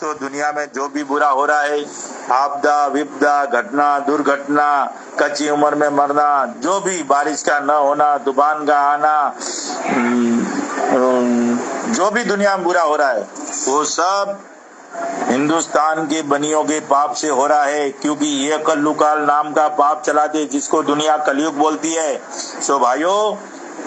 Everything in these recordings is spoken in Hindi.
दोस्तों, दुनिया में जो भी बुरा हो रहा है, आपदा विपदा, घटना दुर्घटना, कच्ची उम्र में मरना, जो भी बारिश का न होना, तूफान का आना, जो भी दुनिया में बुरा हो रहा है वो सब हिंदुस्तान के बनियों के पाप से हो रहा है, क्योंकि ये कल्लुकाल नाम का पाप चलाते जिसको दुनिया कलयुग बोलती है। सो भाइयों,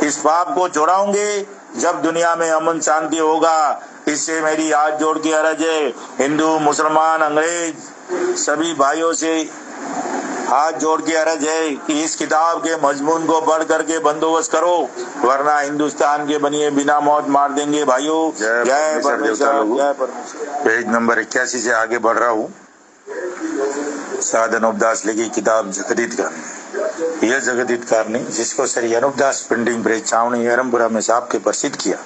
इस पाप को छोड़ाओगे जब दुनिया में अमन शांति होगा। इससे मेरी हाथ जोड़ के अर्ज है, हिंदू मुसलमान अंग्रेज सभी भाइयों से हाथ जोड़ के अर्ज है कि इस किताब के मजमून को पढ़ करके बंदोबस्त करो, वरना हिंदुस्तान के बनिए बिना मौत मार देंगे। भाइयों, जय परमेश्वर, जय परमेश्वर। पेज नंबर 81 से आगे बढ़ रहा हूँ। साधन उपदास लिखी किताब जगदीत कारणी। यह जगदीत कारणी जिसको श्री अनुपदास प्रिंटिंग प्रेस छावनी एरमपुरा में साहब के प्रसिद्ध किया,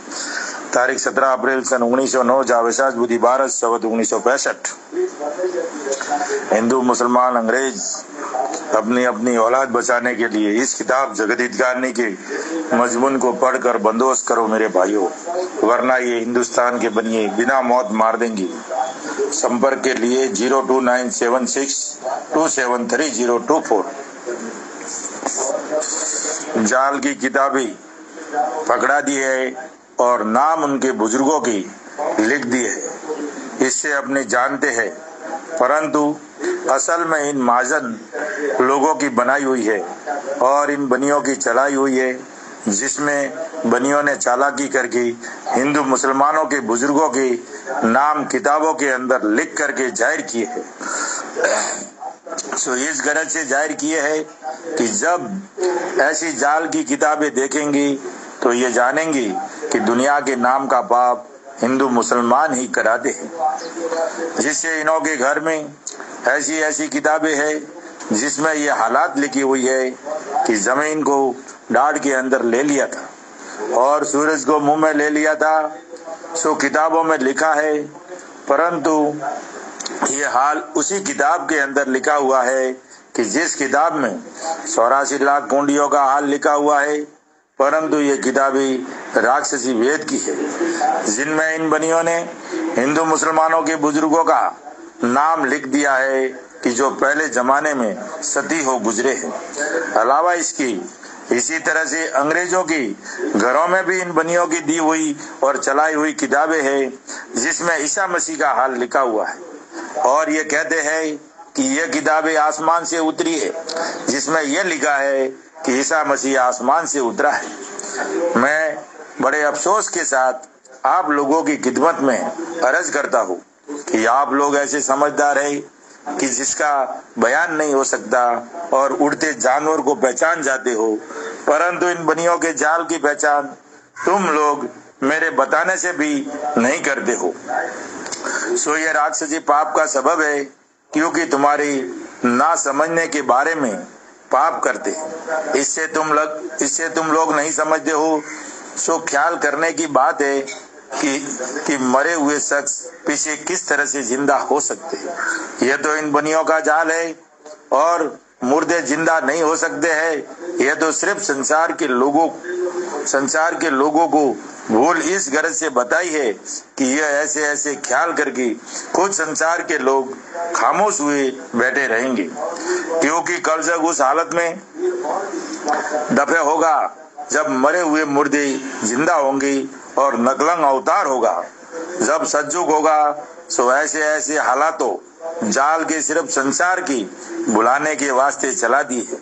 तारीख 17 अप्रैल सन 1909 जावेसाज बुद्धि भारत संवत 1965। हिंदू मुसलमान अंग्रेज अपनी अपनी औलाद बचाने के लिए इस किताब जगदीत कारणी के मजमून को पढ़कर बंदोबस्त करो मेरे भाइयों, वरना ये हिंदुस्तान के बनिए बिना मौत मार देंगी। संपर्क के लिए 02976273024। जाल की किताबें पकड़ा दी है और नाम उनके बुजुर्गों की लिख दी है, इससे अपने जानते हैं, परंतु असल में इन महाजन लोगों की बनाई हुई है और इन बनियों की चलाई हुई है, जिसमें बनियों ने चालाकी करके हिंदू मुसलमानों के बुजुर्गों के नाम किताबों के अंदर लिख करके जाहिर किए हैं। सो इस गरज से जाहिर किए है कि जब ऐसी जाल की किताबें देखेंगी तो ये जानेंगी कि दुनिया के नाम का पाप हिंदू मुसलमान ही कराते हैं, जिससे इन्हों के घर में ऐसी ऐसी किताबें हैं जिसमें ये हालात लिखी हुई है कि जमीन को डाढ़ के अंदर ले लिया था और सूरज को मुंह में ले लिया था। सो किताबों में लिखा है, परंतु ये हाल उसी किताब के अंदर लिखा हुआ है कि जिस किताब में 84 लाख कुंडियों का हाल लिखा हुआ है, परंतु ये किताबें राक्षसी वेद की है, जिनमें इन बनियों ने हिंदू मुसलमानों के बुजुर्गों का नाम लिख दिया है कि जो पहले जमाने में सती हो गुजरे हैं। अलावा इसकी इसी तरह से अंग्रेजों की घरों में भी इन बनियों की दी हुई और चलाई हुई किताबें हैं, जिसमें ईसा मसीह का हाल लिखा हुआ है और ये कहते हैं कि ये किताबें आसमान से उतरी है, जिसमें यह लिखा है कि ईसा मसीह आसमान से उतरा है। मैं बड़े अफसोस के साथ आप लोगों की खिदमत में अर्ज करता हूँ कि आप लोग ऐसे समझदार हैं कि जिसका बयान नहीं हो सकता और उड़ते जानवर को पहचान जाते हो, परंतु इन बनियों के जाल की पहचान तुम लोग मेरे बताने से भी नहीं करते हो। सो ये राक्षसी पाप का सबब है, क्योंकि तुम्हारी ना समझने के बारे में पाप करते हैं। इससे तुम लोग नहीं समझते हो। सो ख्याल करने की बात है कि मरे हुए शख्स पीछे किस तरह से जिंदा हो सकते हैं। यह तो इन बनियों का जाल है और मुर्दे जिंदा नहीं हो सकते हैं। यह तो सिर्फ संसार के लोगों को भूल इस गरज से बताई है कि यह ऐसे ऐसे ख्याल करके खुद संसार के लोग खामोश हुए बैठे रहेंगे, क्योंकि कल जब उस हालत में दफे होगा जब मरे हुए मुर्दे जिंदा होंगे और नकलंग अवतार होगा, जब सज्जुग होगा। सो ऐसे ऐसे हालातों जाल के सिर्फ संसार की बुलाने के वास्ते चला दी है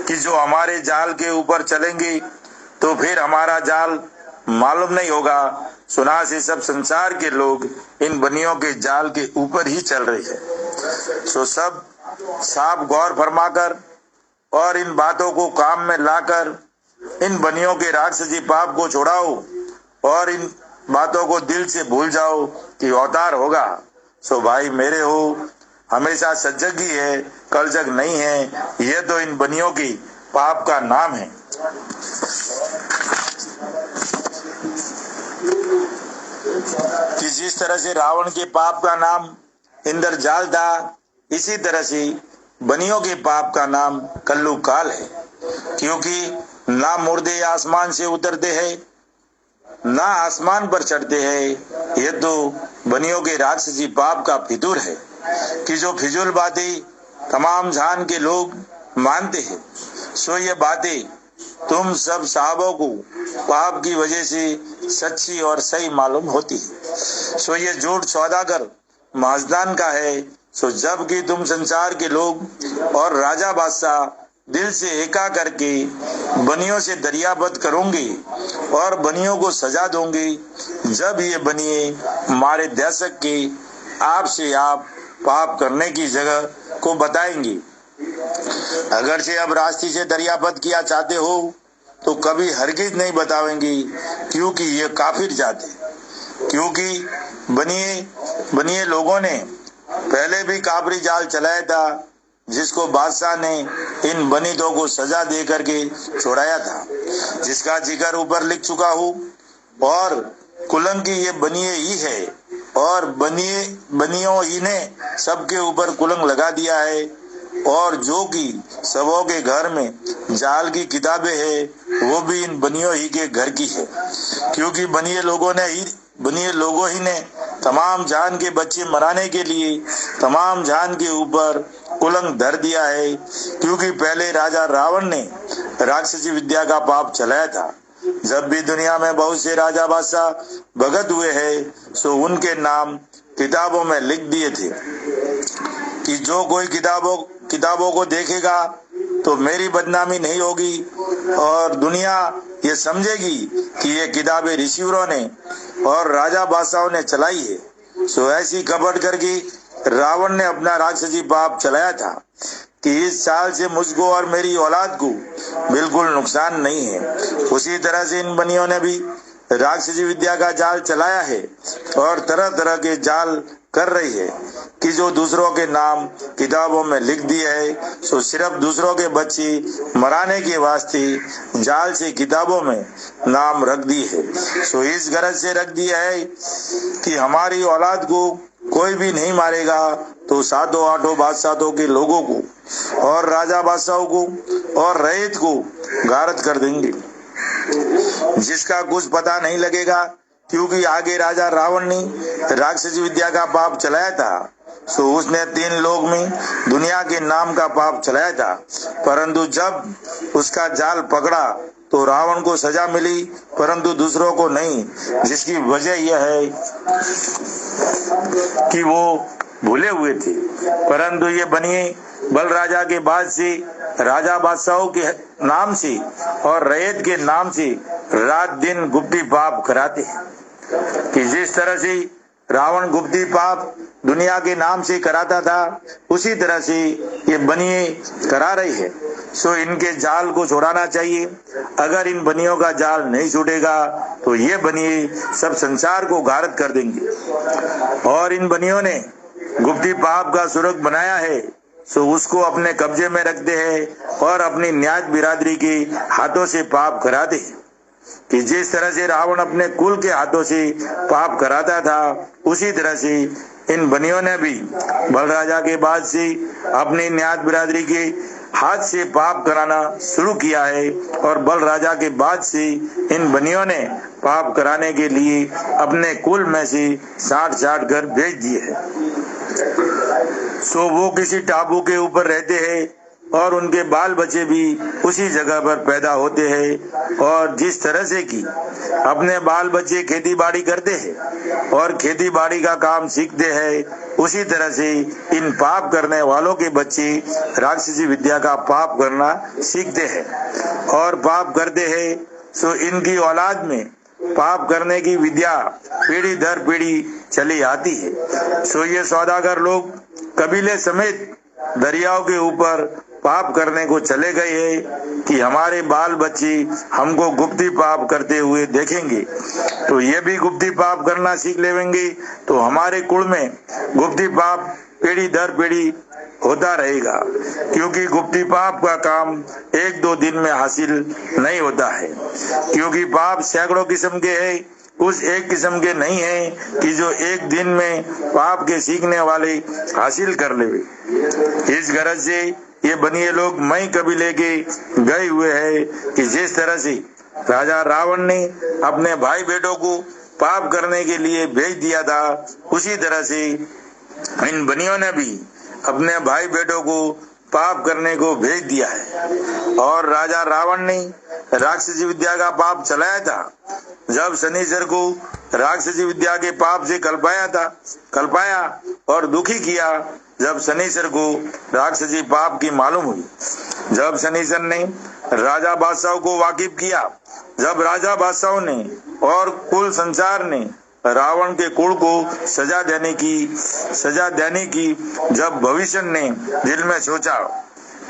कि जो हमारे जाल के ऊपर चलेंगे तो फिर हमारा जाल मालूम नहीं होगा। सुना से सब संसार के लोग इन बनियों के जाल के ऊपर ही चल रहे हैं। सो सब साफ गौर फरमाकर और इन बातों को काम में लाकर इन बनियों के राक्षसी पाप को छोड़ाओ और इन बातों को दिल से भूल जाओ कि अवतार होगा। सो भाई मेरे हो, हमेशा सजग ही है, कल जग नहीं है। यह तो इन बनियों की पाप का नाम है। कि जिस तरह से रावण के पाप का नाम इंद्रजाल था, इसी तरह से बनियों के पाप का नाम कल्लू काल है, क्योंकि ना मुर्दे आसमान से उतरते हैं ना आसमान पर चढ़ते हैं। ये तो बनियों के राक्षसी पाप का फितूर है कि जो फिजूल बातें तमाम जान के लोग मानते हैं। सो ये बातें तुम सब साहबों को पाप की वजह से सच्ची और सही मालूम होती है। सो ये झूठ सौदागर माजदान का है। सो जब कि तुम संसार के लोग और राजा बादशाह दिल से एका करके बनियों से दरियाबद करोगे और बनियों को सजा दोगे, जब ये बनिए हमारे दहशत के आपसे आप पाप करने की जगह को बताएंगे। अगर से अब रास्ते से दरियाबद किया चाहते हो तो कभी हरगिज नहीं बतावेंगे, क्योंकि ये काफिर जाते, क्योंकि बनिए लोगों ने पहले भी काफरी जाल चलाया था, जिसको बादशाह ने इन बनीतों को सजा दे करके छोड़ाया था, जिसका जिक्र ऊपर लिख चुका हूँ। और कुलंग की ये बनिए ही है और बनियों ही ने सबके ऊपर कुलंग लगा दिया है। और जो कि सबों के घर में जाल की किताबें है, वो भी इन बनियों ही के घर की है, क्योंकि बनिए लोगों ही ने तमाम जान के बच्चे मराने के लिए तमाम जान के ऊपर कुलंग धर दिया है। क्योंकि पहले राजा रावण ने राक्षसी विद्या का पाप चलाया था। जब भी दुनिया में बहुत से राजा बादशाह भगत हुए हैं, सो उनके नाम किताबों में लिख दिए थे कि जो कोई किताबों को देखेगा तो मेरी बदनामी नहीं होगी और दुनिया ये समझेगी कि ये किताबें ऋषिवरों ने और राजा बादशाहों ने चलाई है। सो ऐसी कपट करके रावण ने अपना राक्षसी पाप चलाया था कि इस साल से मुझको और मेरी औलाद को बिल्कुल नुकसान नहीं है। उसी तरह से इन बनियों ने भी राक्षसी विद्या का जाल चलाया है और तरह तरह के जाल कर रही है कि जो दूसरों के नाम किताबों में लिख दिए है। सो सिर्फ दूसरों के बच्चे मराने के वास्ते जाल से किताबों में नाम रख दिए है। सो इस गरज से रख दिया है कि हमारी औलाद को कोई भी नहीं मारेगा तो सातों आठों बादशाहों के लोगों को और राजा बादशाहों को और रईत को गारत कर देंगे, जिसका कुछ पता नहीं लगेगा। क्योंकि आगे राजा रावण ने राक्षसी विद्या का पाप चलाया था, सो उसने 3 लोक में दुनिया के नाम का पाप चलाया था। परंतु जब उसका जाल पकड़ा तो रावण को सजा मिली, परंतु दूसरों को नहीं, जिसकी वजह यह है कि वो भूले हुए थे। परंतु ये बनिए बल राजा के बाद से राजा बादशाहों के नाम से और रैयत के नाम से रात दिन गुप्ती पाप कराते हैं कि जिस तरह से रावण गुप्ती पाप दुनिया के नाम से कराता था, उसी तरह से ये बनिए करा रही है। सो इनके जाल को छोड़ाना चाहिए। अगर इन बनियों का जाल नहीं छूटेगा तो ये बनिए सब संसार को गारत कर देंगे। और इन बनियों ने गुप्ती पाप का सुरग बनाया है, सो उसको अपने कब्जे में रखते हैं और अपनी न्याय बिरादरी के हाथों से पाप कराते हैं कि जिस तरह से रावण अपने कुल के हाथों से पाप कराता था, उसी तरह से इन बनियों ने भी बलराजा के बाद से अपनी न्याय बिरादरी के हाथ से पाप कराना शुरू किया है। और बल राजा के बाद से इन बनियों ने पाप कराने के लिए अपने कुल में से छांट कर भेज दिए है। सो वो किसी टापू के ऊपर रहते हैं और उनके बाल बच्चे भी उसी जगह पर पैदा होते हैं। और जिस तरह से कि अपने बाल बच्चे खेती बाड़ी करते हैं और खेती बाड़ी का काम सीखते हैं, उसी तरह से इन पाप करने वालों के बच्चे राक्षसी विद्या का पाप करना सीखते हैं और पाप करते हैं। सो इनकी औलाद में पाप करने की विद्या पीढ़ी दर पीढ़ी चली आती है। सो ये सौदागर लोग कबीले समेत दरियाओं के ऊपर पाप करने को चले गए हैं कि हमारे बाल बच्चे हमको गुप्ती पाप करते हुए देखेंगे तो ये भी गुप्ती पाप करना सीख लेंगे, तो हमारे कुल में गुप्ती पाप पीढ़ी दर पीढ़ी होता रहेगा। क्योंकि गुप्ती पाप का काम 1-2 दिन में हासिल नहीं होता है, क्योंकि पाप सैकड़ों किस्म के हैं, उस एक किस्म के नहीं है कि जो एक दिन में पाप के सीखने वाले हासिल कर ले। इस गरज से ये बनिए लोग मई कबीले के गए हुए हैं कि जिस तरह से राजा रावण ने अपने भाई बेटों को पाप करने के लिए भेज दिया था, उसी तरह से इन बनियों ने भी अपने भाई बेटों को पाप करने को भेज दिया है। और राजा रावण ने राक्षसी विद्या का पाप चलाया था। जब शनिचर को राक्षसी विद्या के पाप से कल्पाया और दुखी किया, जब शनिचर को राक्षसी पाप की मालूम हुई, जब शनिचर ने राजा बादशाह को वाकिफ किया, जब राजा बादशाह ने और कुल संसार ने रावण के कुल को सजा देने की जब भविष्य ने दिल में सोचा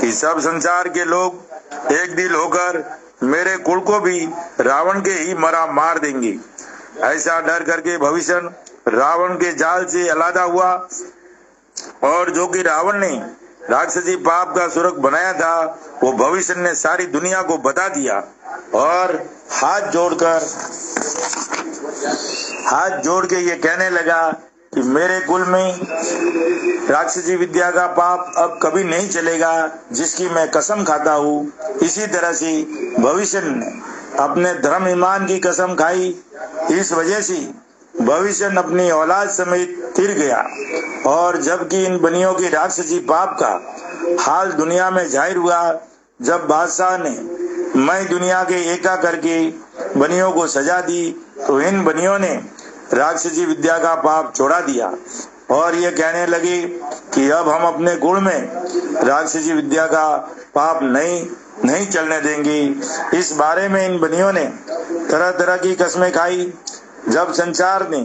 कि सब संसार के लोग एक दिल होकर मेरे कुल को भी रावण के ही मार देंगे, ऐसा डर करके भविष्य रावण के जाल से अलहदा हुआ। और जो कि रावण ने राक्षसी पाप का सुरग बनाया था, वो भविष्य ने सारी दुनिया को बता दिया और हाथ जोड़ के ये कहने लगा कि मेरे कुल में राक्षसी विद्या का पाप अब कभी नहीं चलेगा, जिसकी मैं कसम खाता हूँ। इसी तरह से भविष्य ने अपने धर्म ईमान की कसम खाई। इस वजह से भविष्य अपनी औलाद समेत फिर गया। और जबकि इन बनियों के राक्षसी पाप का हाल दुनिया में जाहिर हुआ, जब बादशाह ने मैं दुनिया के एका करके बनियों को सजा दी, तो इन बनियों ने राक्षसी विद्या का पाप छोड़ा दिया और ये कहने लगे कि अब हम अपने कुल में राक्षसी विद्या का पाप नहीं चलने देंगे। इस बारे में इन बनियों ने तरह तरह की कसमें खाई। जब संसार ने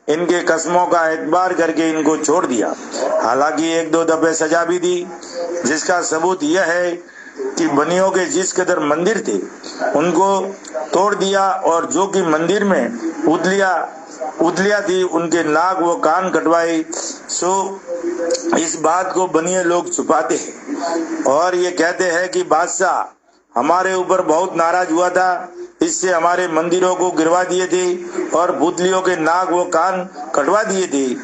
इनके कसमों का एतबार करके इनको छोड़ दिया, हालांकि एक दो दफे सजा भी दी, जिसका सबूत यह है कि बनियों के जिस कदर मंदिर थे उनको तोड़ दिया और जो कि मंदिर में उदलिया थी उनके नाक व कान कटवाए। सो इस बात को बनिए लोग छुपाते हैं और ये कहते हैं कि बादशाह हमारे ऊपर बहुत नाराज हुआ था, इससे हमारे मंदिरों को गिरवा दिए थे और पुतलियों के नाक व कान कटवा दिए थे।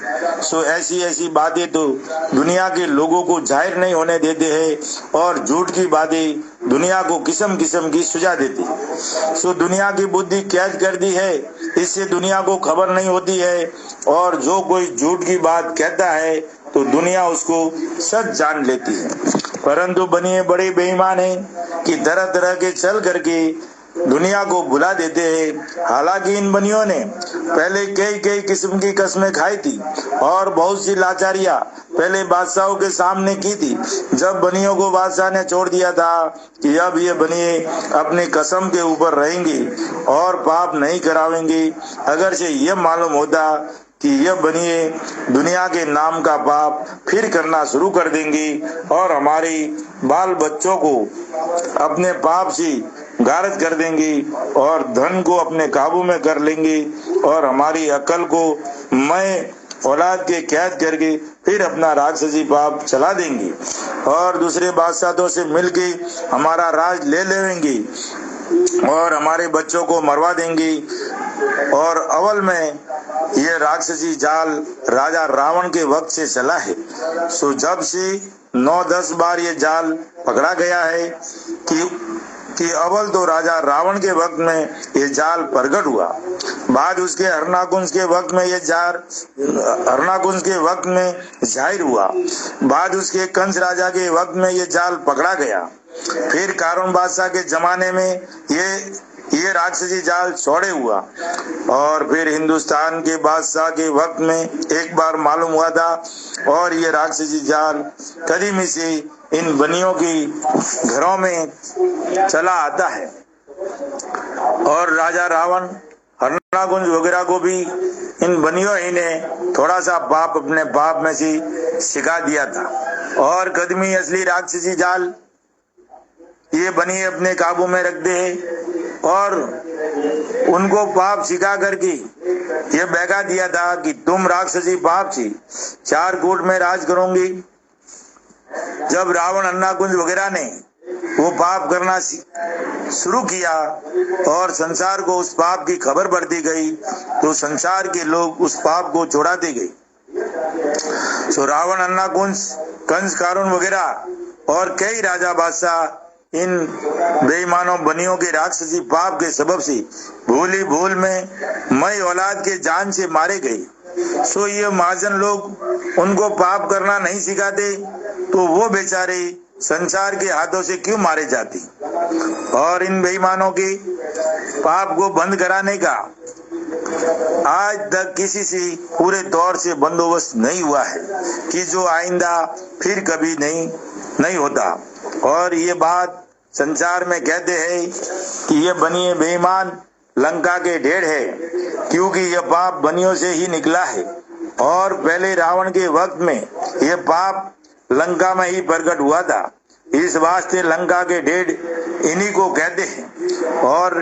सो ऐसी बातें तो दुनिया के लोगों को जाहिर नहीं होने देते हैं और झूठ की बातें दुनिया को किस्म किस्म की सुझा देते हैं। सो दुनिया की बुद्धि कैद कर दी है, इससे दुनिया को खबर नहीं होती है और जो कोई झूठ की बात कहता है तो दुनिया उसको सच जान लेती है। परंतु बनिए बड़े बेईमान हैं कि तरह तरह के चल करके दुनिया को भुला देते हैं। हालांकि इन बनियों ने पहले कई किस्म की कसमें खाई थी और बहुत सी लाचारियां पहले बादशाहों के सामने की थी। जब बनियों को बादशाह ने छोड़ दिया था कि अब ये बनिए अपनी कसम के ऊपर रहेंगे और पाप नहीं करावेंगे, अगर से ये मालूम होता कि यह बनिए दुनिया के नाम का पाप फिर करना शुरू कर देंगे और हमारे बाल बच्चों को अपने पाप से गारद कर देंगे और धन को अपने काबू में कर लेंगे और हमारी अकल को मैं औलाद के कैद करके फिर अपना राक्षसी पाप चला देंगे और दूसरे बादशाहों से मिलके हमारा राज ले लेंगे और हमारे बच्चों को मरवा देंगे। और अवल में ये राक्षसी जाल राजा रावण के वक्त से चला है। सो जब से 9-10 बार ये जाल पकड़ा गया है कि अव्वल तो राजा रावण के वक्त में ये जाल प्रकट हुआ, बाद उसके हरनाकुंज के वक्त में जाहिर हुआ, बाद उसके कंस राजा के वक्त में ये जाल पकड़ा गया, फिर कारून बादशाह के जमाने में ये राक्षसी जाल छोड़े हुआ और फिर हिंदुस्तान के बादशाह के वक्त में एक बार मालूम हुआ था और ये राक्षसी जाल कदीमी से इन बनियों की घरों में चला आता है। और राजा रावण हरनाकुंज वगैरह को भी इन बनियों ही ने थोड़ा सा पाप अपने पाप में से सिखा दिया था और कदमी असली राक्षसी जाल ये बनिए अपने काबू में रखते हैं और उनको पाप सिखा करके ये बहका दिया था कि तुम राक्षसी पाप से 4 कूट में राज करोगे। जब रावण अन्नाकुंज वगैरह ने वो पाप करना शुरू किया और संसार को उस पाप की खबर बढ़ती गई तो संसार के लोग उस पाप को छोड़ाते गए। सो रावण अन्नाकुंज कंस कारून वगैरह और कई राजा बादशाह इन बेईमानों बनियों के राक्षसी पाप के सबब से भूली भूल में मई औलाद के जान से मारे गए। सो ये महाजन लोग उनको पाप करना नहीं सिखाते तो वो बेचारे संसार के हाथों से क्यों मारे जाते। और इन बेईमानों के पाप को बंद कराने का आज तक किसी से पूरे तौर से बंदोबस्त नहीं हुआ है कि जो आइंदा फिर कभी नहीं होता। और ये बात संसार में कहते हैं कि ये बनिए बेईमान लंका के ढेर है, क्योंकि यह पाप बनियों से ही निकला है। और पहले रावण के वक्त में यह पाप लंका में ही प्रकट हुआ था, इस वास्ते लंका के ढेर इन्हीं को कहते हैं। और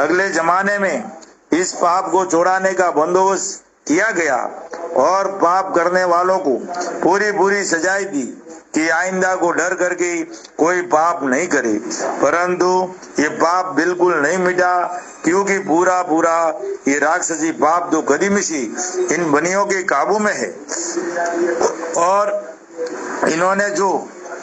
अगले जमाने में इस पाप को छुड़ाने का बंदोबस्त किया गया और पाप करने वालों को पूरी सजाएं दी कि आइंदा को डर करके कोई पाप नहीं करे। परंतु ये पाप बिल्कुल नहीं मिटा, क्योंकि पूरा ये राक्षसी पाप तो कदीमी से इन बनियों के काबू में है। और इन्होंने जो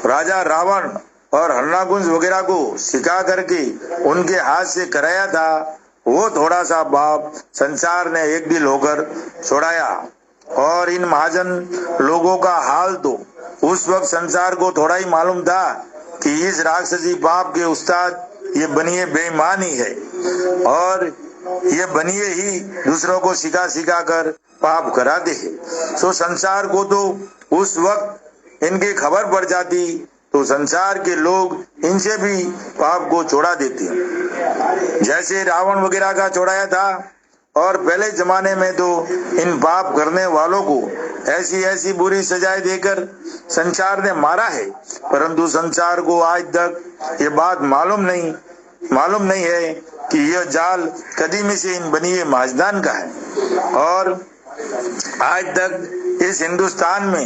राजा रावण और हरणाकुंज वगैरह को सिखा करके उनके हाथ से कराया था, वो थोड़ा सा पाप संसार ने एक दिल होकर छोड़ाया। और इन महाजन लोगों का हाल तो उस वक्त संसार को थोड़ा ही मालूम था कि इस राक्षसी पाप के उस्ताद ये बनिए बेईमान ही है, और ये बनिए ही दूसरों को सिखा कर पाप कराते हैं। सो संसार को तो उस वक्त इनकी खबर पड़ जाती तो संसार के लोग इनसे भी पाप को छोड़ा देते, जैसे रावण वगैरह का छोड़ाया था। और पहले जमाने में तो इन पाप करने वालों को ऐसी बुरी सजाएं देकर संसार ने मारा है, परंतु संसार को आज तक ये बात मालूम नहीं है कि यह जाल कदीमी से इन बनिए माजदान का है। और आज तक इस हिंदुस्तान में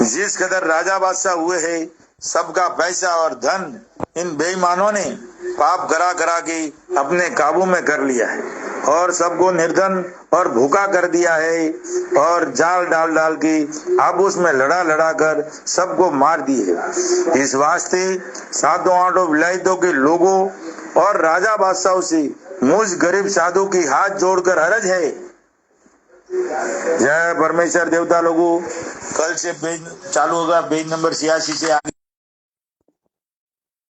जिस कदर राजा बादशाह हुए हैं, सबका पैसा और धन इन बेईमानों ने पाप करा के अपने काबू में कर लिया है और सबको निर्धन और भूखा कर दिया है। और जाल डाल के आपस में लड़ा कर सबको मार दिए है। इस वास्ते सातों आठों विलायतों के लोगों और राजा बादशाहों से मुझ गरीब साधु की हाथ जोड़कर अर्ज है, जय परमेश्वर देवता लोगों। कल से पेज चालू होगा, पेज नंबर 86 से आगे।